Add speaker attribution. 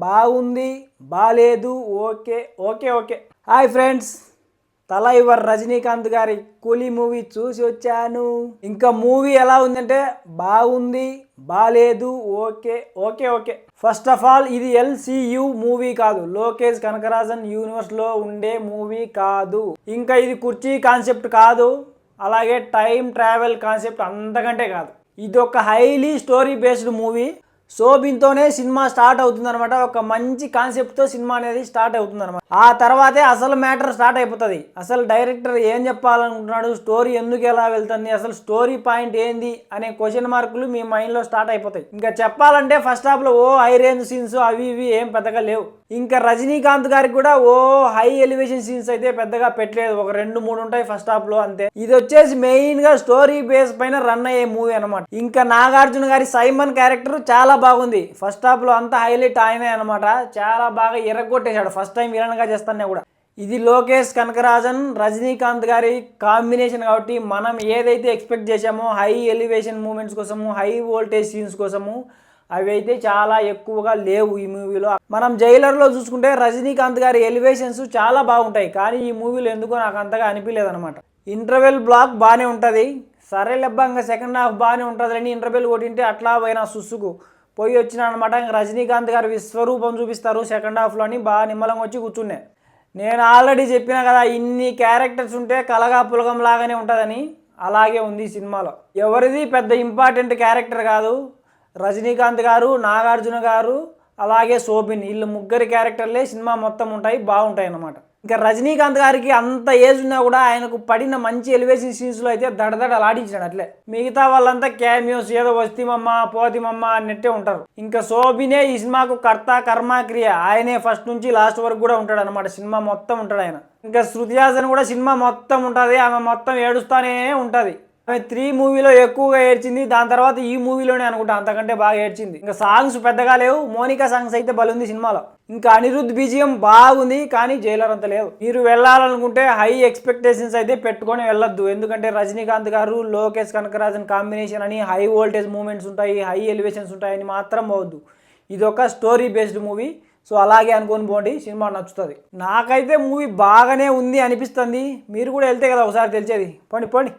Speaker 1: బాగుంది, బాలేదు, okay okay okay. Hi friends, Thalaivar Rajinikanth గారి కూలీ మూవీ చూసి వచ్చాను. ఇంకా మూవీ ఎలా ఉందంటే బాగుంది, బాలేదు, okay okay okay. First of all ఇది ఎల్సియు మూవీ కాదు, లోకేష్ కనకరాజన్ యూనివర్స్లో ఉండే మూవీ కాదు. ఇంకా ఇది కుర్చీ కాన్సెప్ట్ కాదు, అలాగే టైం ట్రావెల్ కాన్సెప్ట్ అంతకంటే కాదు. ఇది ఒక హైలీ స్టోరీ బేస్డ్ మూవీ. శోభిన్తోనే సినిమా స్టార్ట్ అవుతుంది అనమాట. ఒక మంచి కాన్సెప్ట్తో సినిమా అనేది స్టార్ట్ అవుతుంది అనమాట. ఆ తర్వాతే అసలు మ్యాటర్ స్టార్ట్ అయిపోతుంది. అసలు డైరెక్టర్ ఏం చెప్పాలనుకుంటున్నాడు, స్టోరీ ఎందుకు ఎలా వెళ్తుంది, అసలు స్టోరీ పాయింట్ ఏంది అనే క్వశ్చన్ మార్కులు మీ మైండ్లో స్టార్ట్ అయిపోతాయి. ఇంకా చెప్పాలంటే ఫస్ట్ హాఫ్లో ఓ హై రేంజ్ సీన్స్ అవి ఇవి ఏం పెద్దగా లేవు. ఇంకా రజనీకాంత్ గారికి కూడా ఓ హై ఎలివేషన్ సీన్స్ అయితే పెద్దగా పెట్టలేదు, ఒక 2-3 ఉంటాయి ఫస్ట్ హాఫ్ లో అంతే. ఇది వచ్చేసి మెయిన్ గా స్టోరీ బేస్ పైన రన్ అయ్యే మూవీ అనమాట. ఇంకా నాగార్జున గారి సైమన్ క్యారెక్టర్ చాలా బాగుంది. ఫస్ట్ హాఫ్ లో అంతా హైలైట్ ఆయనే అనమాట. చాలా బాగా ఎర్రగొట్టేశాడు, ఫస్ట్ టైం విలన్ గా చేస్తానే కూడా. ఇది లోకేష్ కనకరాజన్ రజనీకాంత్ గారి కాంబినేషన్ కాబట్టి మనం ఏదైతే ఎక్స్పెక్ట్ చేసామో హై ఎలివేషన్ మూమెంట్స్ కోసము, హై వోల్టేజ్ సీన్స్ కోసము, అవి అయితే చాలా ఎక్కువగా లేవు ఈ మూవీలో. మనం జైలర్లో చూసుకుంటే రజనీకాంత్ గారి ఎలివేషన్స్ చాలా బాగుంటాయి, కానీ ఈ మూవీలో ఎందుకో నాకు అంతగా అనిపించలేదు అనమాట. ఇంటర్వెల్ బ్లాక్ బాగానే ఉంటుంది, సరే లెబ్బంగా సెకండ్ హాఫ్ బాగానే ఉంటుంది అని ఇంటర్వెల్ కొట్టింటే అట్లా పోయినా సుస్సుకు పోయి వచ్చిన అనమాట. ఇంకా రజనీకాంత్ గారి విశ్వరూపం చూపిస్తారు సెకండ్ హాఫ్లో అని బాగా నిమ్మలంగా వచ్చి కూర్చున్నాయి. నేను ఆల్రెడీ చెప్పినా కదా, ఇన్ని క్యారెక్టర్స్ ఉంటే కలగా పులగం లాగానే ఉంటుందని. అలాగే ఉంది సినిమాలో. ఎవరిది పెద్ద ఇంపార్టెంట్ క్యారెక్టర్ కాదు, రజనీకాంత్ గారు, నాగార్జున గారు, అలాగే శోభిన్, వీళ్ళు ముగ్గురి క్యారెక్టర్లే సినిమా మొత్తం ఉంటాయి, బాగుంటాయి అన్నమాట. ఇంకా రజనీకాంత్ గారికి అంత ఏజ్ ఉన్నా కూడా ఆయనకు పడిన మంచి ఎలివేషన్ సీన్స్లో అయితే దడదడలాడించాడు అట్లే. మిగతా వాళ్ళంతా క్యామియోస్, ఏదో వస్తీమమ్మ పోతిమమ్మ అన్నట్టే ఉంటారు. ఇంకా శోభినే ఈ సినిమాకు కర్త కర్మ క్రియ, ఆయనే ఫస్ట్ నుంచి లాస్ట్ వరకు కూడా ఉంటాడు అనమాట. సినిమా మొత్తం ఉంటాడు ఆయన. ఇంకా శృతి హాసన్ కూడా సినిమా మొత్తం ఉంటుంది, ఆమె మొత్తం ఏడుస్తానే ఉంటుంది. ఆమె 3 మూవీలో ఎక్కువగా ఏడ్చింది, దాని తర్వాత ఈ మూవీలోనే అనుకుంటా అంతకంటే బాగా ఏడ్చింది. ఇంకా సాంగ్స్ పెద్దగా లేవు, మోనికా సాంగ్స్ అయితే బలుంది సినిమాలో. ఇంకా అనిరుద్ధ్ బీజిఎం బాగుంది, కానీ జైలర్ అంత లేదు. మీరు వెళ్ళాలనుకుంటే హై ఎక్స్పెక్టేషన్స్ అయితే పెట్టుకొని వెళ్ళొద్దు, ఎందుకంటే రజనీకాంత్ గారు లోకేష్ కనకరాజన్ కాంబినేషన్ అని హై వోల్టేజ్ మూమెంట్స్ ఉంటాయి, హై ఎలివేషన్స్ ఉంటాయని మాత్రం పోవద్దు. ఇది ఒక స్టోరీ బేస్డ్ మూవీ, సో అలాగే అనుకొని పోండి, సినిమా నచ్చుతుంది. నాకైతే మూవీ బాగానే ఉంది అనిపిస్తుంది. మీరు కూడా వెళ్తే కదా ఒకసారి తెలిసేది. పోండి పోండి.